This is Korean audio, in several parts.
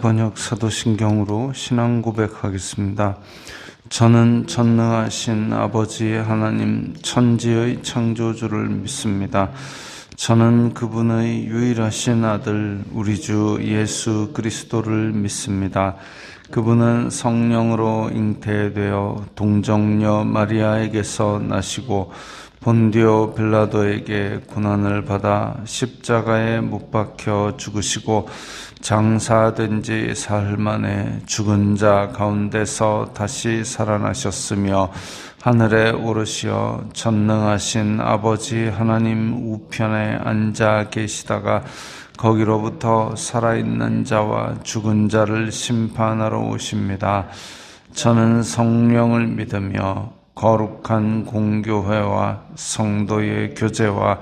번역 사도신경으로 신앙 고백하겠습니다. 저는 전능하신 아버지 하나님 천지의 창조주를 믿습니다. 저는 그분의 유일하신 아들 우리 주 예수 그리스도를 믿습니다. 그분은 성령으로 잉태되어 동정녀 마리아에게서 나시고 본디오 빌라도에게 고난을 받아 십자가에 못 박혀 죽으시고 장사된 지 사흘 만에 죽은 자 가운데서 다시 살아나셨으며 하늘에 오르시어 전능하신 아버지 하나님 우편에 앉아 계시다가 거기로부터 살아있는 자와 죽은 자를 심판하러 오십니다. 저는 성령을 믿으며 거룩한 공교회와 성도의 교제와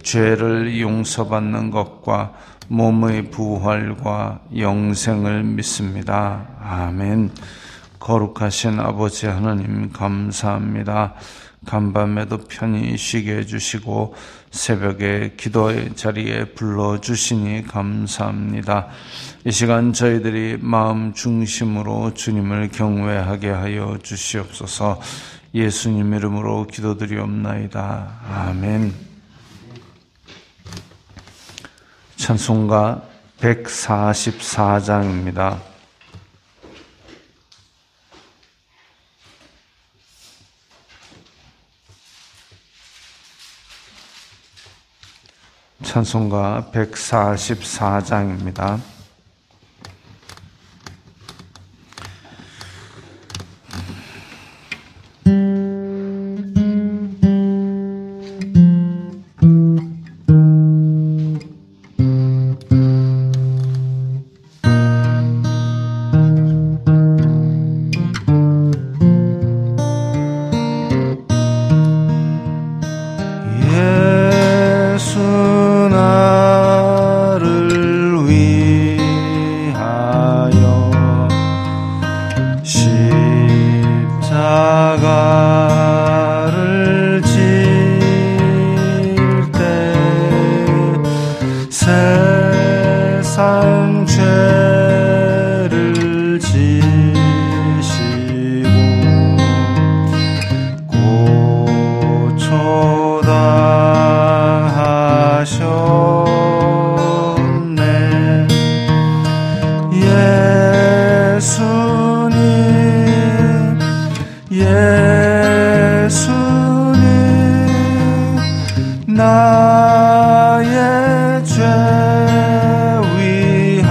죄를 용서받는 것과 몸의 부활과 영생을 믿습니다. 아멘. 거룩하신 아버지 하나님 감사합니다. 간밤에도 편히 쉬게 해주시고 새벽에 기도의 자리에 불러주시니 감사합니다. 이 시간 저희들이 마음 중심으로 주님을 경외하게 하여 주시옵소서. 예수님 이름으로 기도드리옵나이다. 아멘. 찬송가 144장입니다. 찬송가 144장입니다. 나의 죄 위하여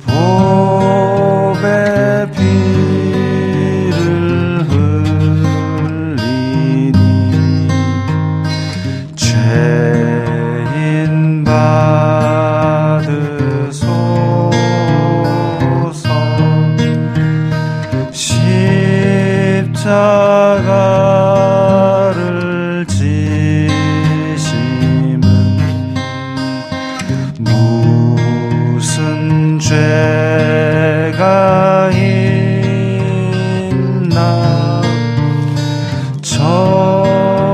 보배 피를 흘리니 죄인 받으소서. 십자가를 지심은 무슨 죄가 있나. 저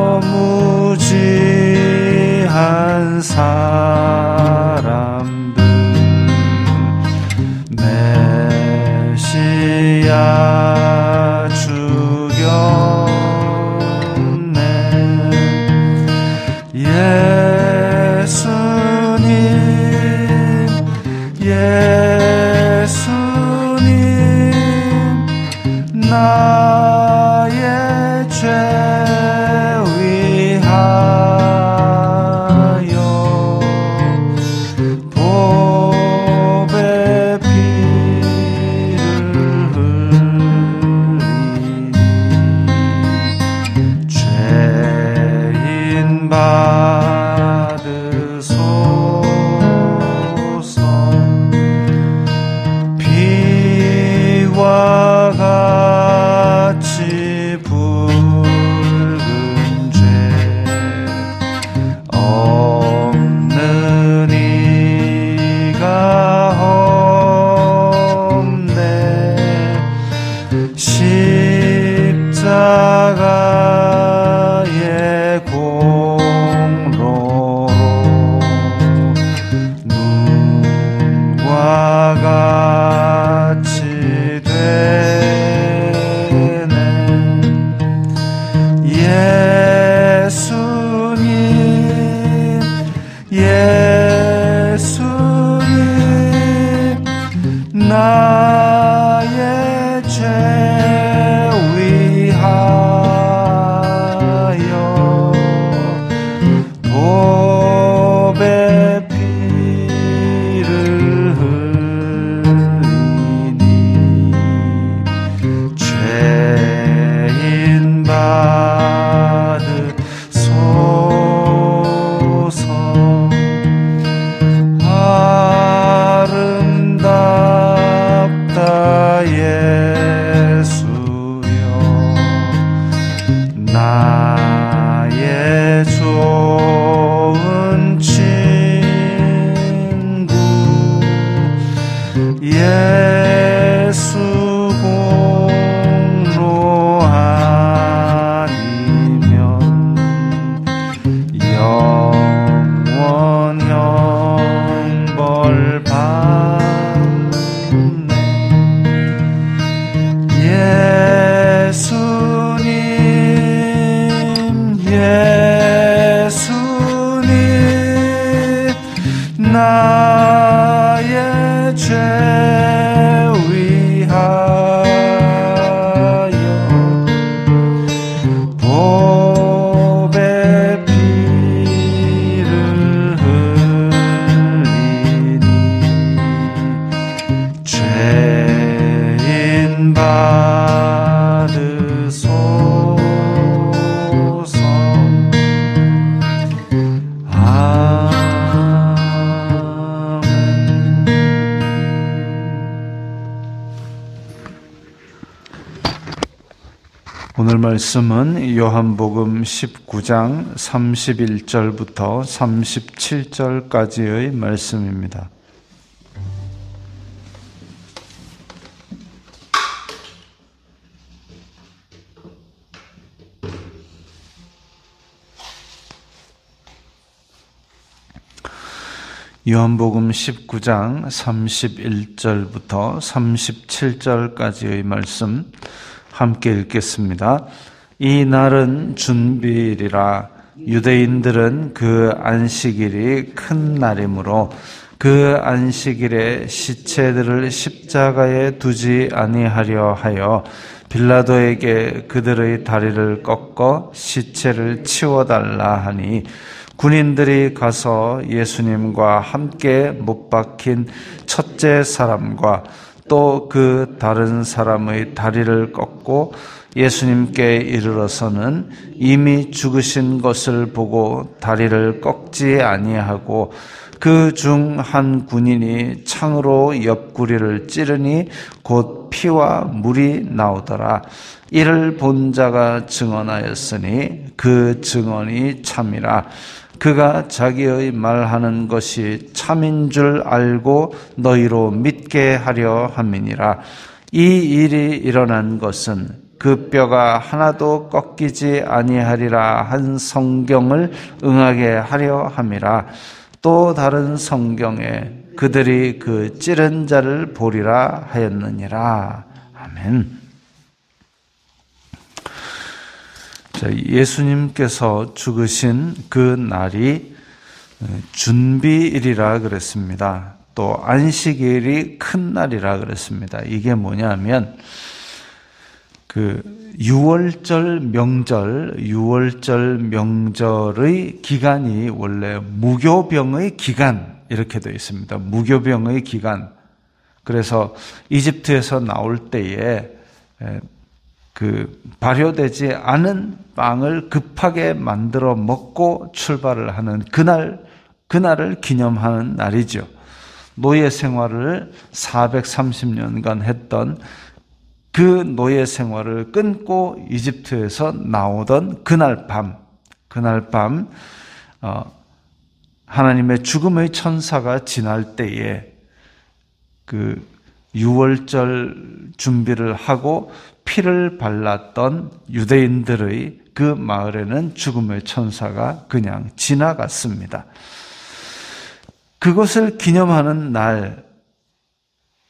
무지한 사람들 메시아 죽였네. 예수님 나의 죄 위하여 보배 피를 흘리니 죄인 받으소서. 비와 같이 붉은 죄 없는 이가 없네. 십자가의 공로로 예수님, 예수님, 나의 죄 위하여 보배 피를 흘리니 죄인 받으소서. 아름답다 예수여, 나의 좋은 친구. 예수 공로 아니면 영원 형벌 받네. 예수님, 예수님, 나의 죄 위하여 보배 피를 흘리니 죄인 받으소서. 오늘 말씀은 요한복음 19장 31절부터 37절까지의 말씀입니다. 요한복음 19장 31절부터 37절까지의 말씀 함께 읽겠습니다. 이 날은 준비일이라. 유대인들은 그 안식일이 큰 날이므로 그 안식일에 시체들을 십자가에 두지 아니하려 하여 빌라도에게 그들의 다리를 꺾어 시체를 치워달라 하니, 군인들이 가서 예수님과 함께 못 박힌 첫째 사람과 또 그 다른 사람의 다리를 꺾고 예수님께 이르러서는 이미 죽으신 것을 보고 다리를 꺾지 아니하고, 그 중 한 군인이 창으로 옆구리를 찌르니 곧 피와 물이 나오더라. 이를 본 자가 증언하였으니 그 증언이 참이라. 그가 자기의 말하는 것이 참인 줄 알고 너희로 믿게 하려 함이니라. 이 일이 일어난 것은 그 뼈가 하나도 꺾이지 아니하리라 한 성경을 응하게 하려 함이라. 또 다른 성경에 그들이 그 찌른 자를 보리라 하였느니라. 아멘. 예수님께서 죽으신 그 날이 준비일이라 그랬습니다. 또 안식일이 큰 날이라 그랬습니다. 이게 뭐냐면 그 6월절 명절의 기간이 원래 무교병의 기간 이렇게 되어 있습니다. 무교병의 기간. 그래서 이집트에서 나올 때에 그 발효되지 않은 빵을 급하게 만들어 먹고 출발을 하는 그날을 기념하는 날이죠. 노예 생활을 430년간 했던 그 노예 생활을 끊고 이집트에서 나오던 그날 밤 하나님의 죽음의 천사가 지날 때에 그 6월절 준비를 하고 피를 발랐던 유대인들의 그 마을에는 죽음의 천사가 그냥 지나갔습니다. 그것을 기념하는 날,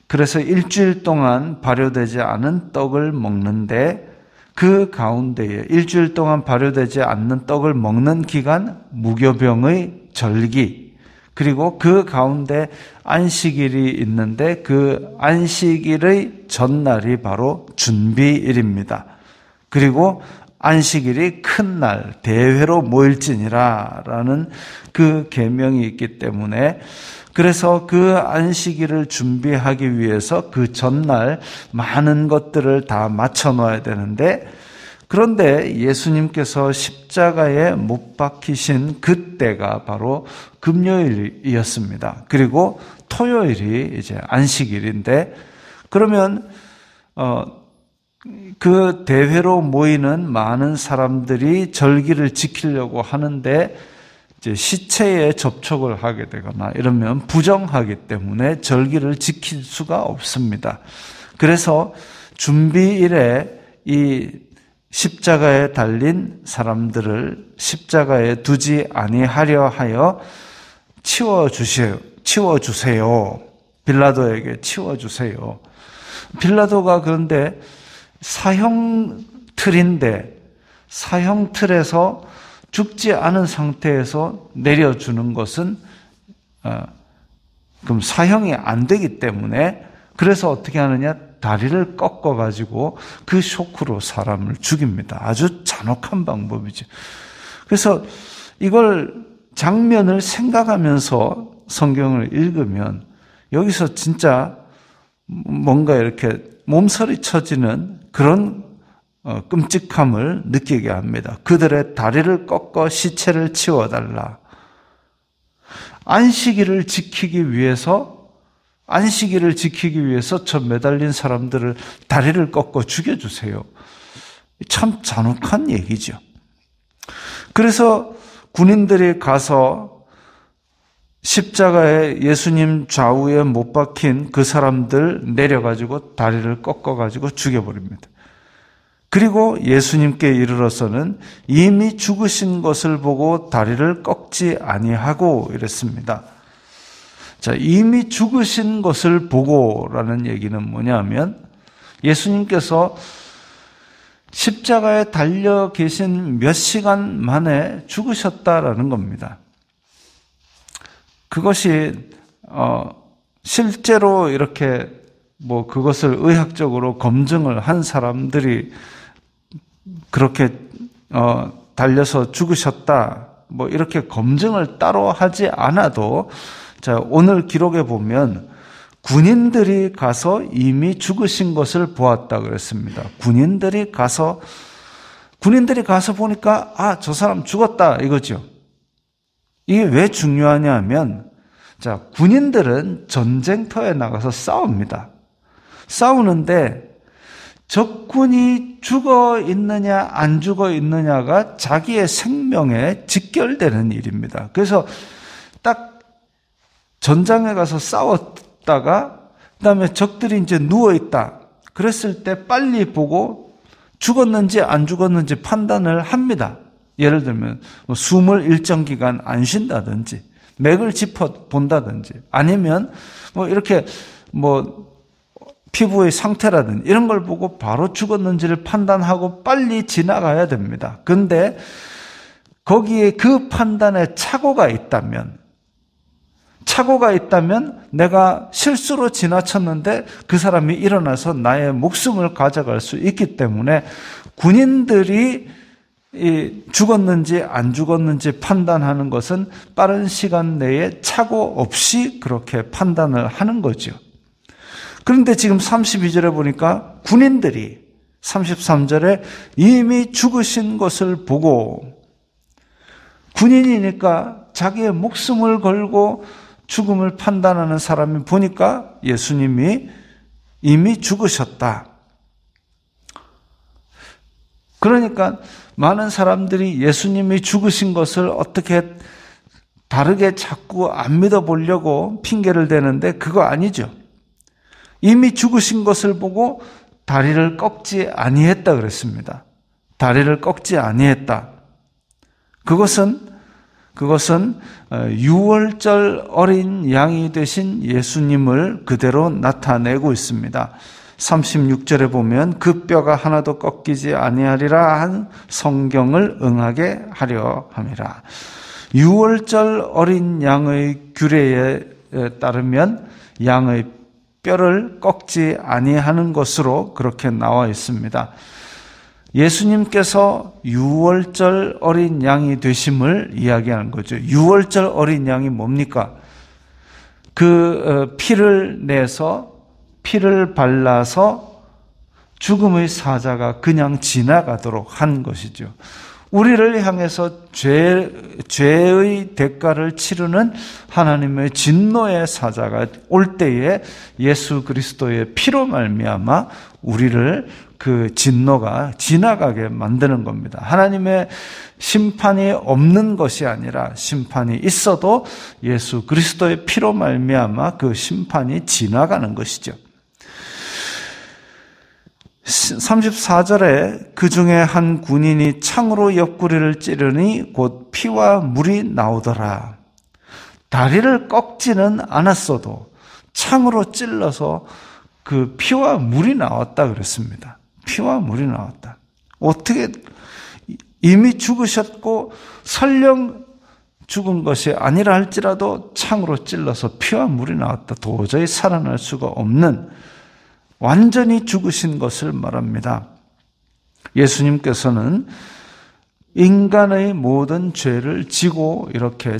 그래서 일주일 동안 발효되지 않은 떡을 먹는데 그 가운데에 일주일 동안 발효되지 않는 떡을 먹는 기간, 무교병의 절기, 그리고 그 가운데 안식일이 있는데 그 안식일의 전날이 바로 준비일입니다. 그리고 안식일이 큰 날, 대회로 모일지니라 라는 그 계명이 있기 때문에, 그래서 그 안식일을 준비하기 위해서 그 전날 많은 것들을 다 맞춰 놓아야 되는데, 그런데 예수님께서 십자가에 못 박히신 그때가 바로 금요일이었습니다. 그리고 토요일이 이제 안식일인데, 그러면 그 대회로 모이는 많은 사람들이 절기를 지키려고 하는데 이제 시체에 접촉을 하게 되거나 이러면 부정하기 때문에 절기를 지킬 수가 없습니다. 그래서 준비일에 이 십자가에 달린 사람들을 십자가에 두지 아니하려 하여 치워주세요. 빌라도에게 치워주세요. 빌라도가 그런데 사형 틀에서 죽지 않은 상태에서 내려주는 것은 그럼 사형이 안 되기 때문에, 그래서 어떻게 하느냐, 다리를 꺾어가지고 그 쇼크로 사람을 죽입니다. 아주 잔혹한 방법이죠. 그래서 이걸 장면을 생각하면서 성경을 읽으면 여기서 진짜 뭔가 이렇게 몸서리 쳐지는 그런 끔찍함을 느끼게 합니다. 그들의 다리를 꺾어 시체를 치워달라. 안식일을 지키기 위해서 저 매달린 사람들을 다리를 꺾어 죽여주세요. 참 잔혹한 얘기죠. 그래서 군인들이 가서 십자가에 예수님 좌우에 못 박힌 그 사람들 내려가지고 다리를 꺾어가지고 죽여버립니다. 그리고 예수님께 이르러서는 이미 죽으신 것을 보고 다리를 꺾지 아니하고 이랬습니다. 자, 이미 죽으신 것을 보고라는 얘기는 뭐냐면 예수님께서 십자가에 달려 계신 몇 시간 만에 죽으셨다라는 겁니다. 그것이 실제로 이렇게 그것을 의학적으로 검증을 한 사람들이 그렇게 달려서 죽으셨다 이렇게 검증을 따로 하지 않아도, 자, 오늘 기록에 보면 군인들이 가서 이미 죽으신 것을 보았다 그랬습니다. 군인들이 가서 보니까 저 사람 죽었다 이거죠. 이게 왜 중요하냐 하면, 자, 군인들은 전쟁터에 나가서 싸웁니다. 싸우는데 적군이 죽어 있느냐 안 죽어 있느냐가 자기의 생명에 직결되는 일입니다. 그래서 딱 전장에 가서 싸웠다가 그다음에 적들이 이제 누워 있다. 그랬을 때 빨리 보고 죽었는지 안 죽었는지 판단을 합니다. 예를 들면 숨을 일정 기간 안 쉰다든지 맥을 짚어 본다든지 아니면 이렇게 피부의 상태라든지 이런 걸 보고 바로 죽었는지를 판단하고 빨리 지나가야 됩니다. 그런데 거기에 그 판단에 착오가 있다면 내가 실수로 지나쳤는데 그 사람이 일어나서 나의 목숨을 가져갈 수 있기 때문에 군인들이 죽었는지 안 죽었는지 판단하는 것은 빠른 시간 내에 착오 없이 그렇게 판단을 하는 거죠. 그런데 지금 32절에 보니까 군인들이 33절에 이미 죽으신 것을 보고, 군인이니까 자기의 목숨을 걸고 죽음을 판단하는 사람이 보니까 예수님이 이미 죽으셨다. 그러니까 많은 사람들이 예수님이 죽으신 것을 어떻게 다르게 자꾸 안 믿어보려고 핑계를 대는데 그거 아니죠. 이미 죽으신 것을 보고 다리를 꺾지 아니했다 그랬습니다. 다리를 꺾지 아니했다. 그것은 유월절 어린 양이 되신 예수님을 그대로 나타내고 있습니다. 36절에 보면 그 뼈가 하나도 꺾이지 아니하리라 한 성경을 응하게 하려 함이라. 유월절 어린 양의 규례에 따르면 양의 뼈를 꺾지 아니하는 것으로 그렇게 나와 있습니다. 예수님께서 유월절 어린 양이 되심을 이야기하는 거죠. 유월절 어린 양이 뭡니까? 그 피를 내서 피를 발라서 죽음의 사자가 그냥 지나가도록 한 것이죠. 우리를 향해서 죄의 대가를 치르는 하나님의 진노의 사자가 올 때에 예수 그리스도의 피로 말미암아 우리를 그 진노가 지나가게 만드는 겁니다. 하나님의 심판이 없는 것이 아니라 심판이 있어도 예수 그리스도의 피로 말미암아 그 심판이 지나가는 것이죠. 34절에 그 중에 한 군인이 창으로 옆구리를 찌르니 곧 피와 물이 나오더라. 다리를 꺾지는 않았어도 창으로 찔러서 그 피와 물이 나왔다 그랬습니다. 피와 물이 나왔다. 어떻게 이미 죽으셨고 설령 죽은 것이 아니라 할지라도 창으로 찔러서 피와 물이 나왔다. 도저히 살아날 수가 없는 완전히 죽으신 것을 말합니다. 예수님께서는 인간의 모든 죄를 지고 이렇게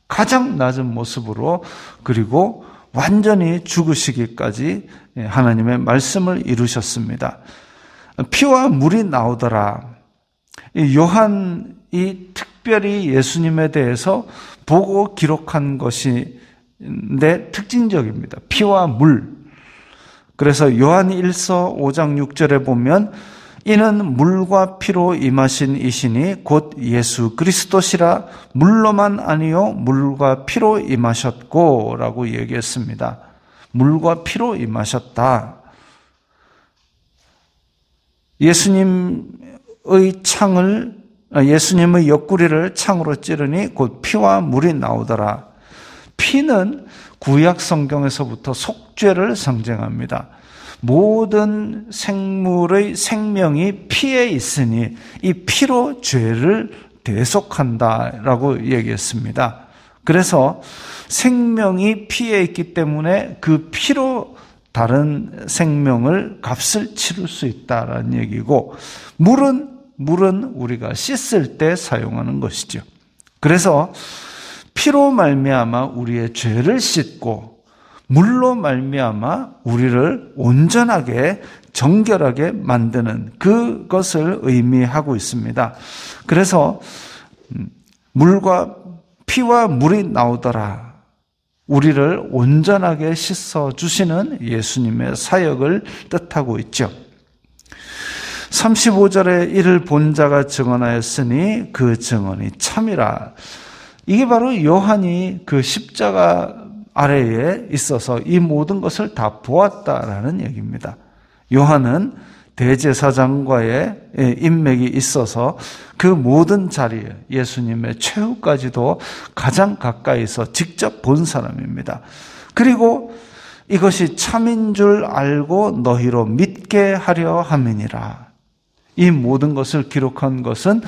가장 낮은 모습으로 그리고 완전히 죽으시기까지 하나님의 말씀을 이루셨습니다. 피와 물이 나오더라. 요한이 특별히 예수님에 대해서 보고 기록한 것인데 특징적입니다. 피와 물. 그래서 요한 1서 5장 6절에 보면 이는 물과 피로 임하신 이시니 곧 예수 그리스도시라 물로만 아니요 물과 피로 임하셨고 라고 얘기했습니다. 물과 피로 임하셨다. 예수님의 옆구리를 창으로 찌르니 곧 피와 물이 나오더라. 피는 구약 성경에서부터 속죄를 상징합니다. 모든 생물의 생명이 피에 있으니 이 피로 죄를 대속한다라고 얘기했습니다. 그래서 생명이 피에 있기 때문에 그 피로 다른 생명을 값을 치를 수 있다라는 얘기고, 물은 우리가 씻을 때 사용하는 것이죠. 그래서 피로 말미암아 우리의 죄를 씻고 물로 말미암아 우리를 온전하게 정결하게 만드는 그것을 의미하고 있습니다. 그래서 피와 물이 나오더라. 우리를 온전하게 씻어주시는 예수님의 사역을 뜻하고 있죠. 35절에 이를 본 자가 증언하였으니 그 증언이 참이라. 이게 바로 요한이 그 십자가 아래에 있어서 이 모든 것을 다 보았다라는 얘기입니다. 요한은 대제사장과의 인맥이 있어서 그 모든 자리에 예수님의 최후까지도 가장 가까이서 직접 본 사람입니다. 그리고 이것이 참인 줄 알고 너희로 믿게 하려 함이니라. 이 모든 것을 기록한 것은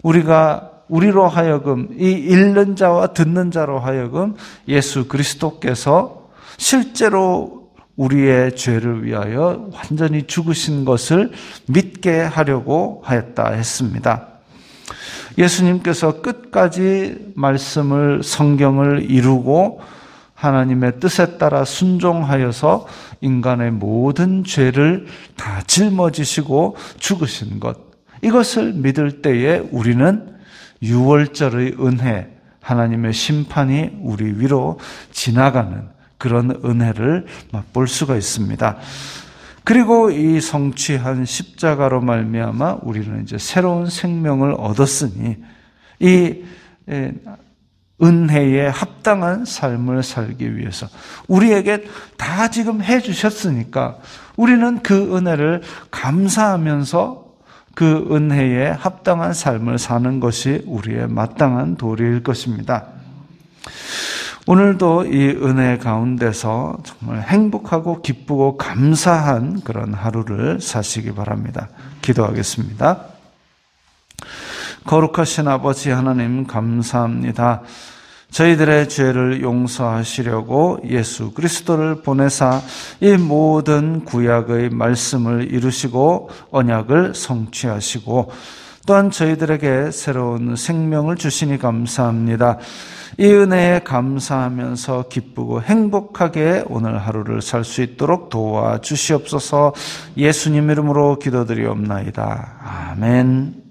우리로 하여금 이 읽는 자와 듣는 자로 하여금 예수 그리스도께서 실제로 우리의 죄를 위하여 완전히 죽으신 것을 믿게 하려고 하였다 했습니다. 예수님께서 끝까지 성경을 이루고 하나님의 뜻에 따라 순종하여서 인간의 모든 죄를 다 짊어지시고 죽으신 것, 이것을 믿을 때에 우리는 유월절의 은혜, 하나님의 심판이 우리 위로 지나가는 그런 은혜를 맛볼 수가 있습니다. 그리고 이 성취한 십자가로 말미암아 우리는 이제 새로운 생명을 얻었으니 이 은혜에 합당한 삶을 살기 위해서 우리에게 다 지금 해주셨으니까 우리는 그 은혜를 감사하면서 그 은혜에 합당한 삶을 사는 것이 우리의 마땅한 도리일 것입니다. 오늘도 이 은혜 가운데서 정말 행복하고 기쁘고 감사한 그런 하루를 사시기 바랍니다. 기도하겠습니다. 거룩하신 아버지 하나님 감사합니다. 저희들의 죄를 용서하시려고 예수 그리스도를 보내사 이 모든 구약의 말씀을 이루시고 언약을 성취하시고 또한 저희들에게 새로운 생명을 주시니 감사합니다. 이 은혜에 감사하면서 기쁘고 행복하게 오늘 하루를 살 수 있도록 도와주시옵소서. 예수님 이름으로 기도드리옵나이다. 아멘.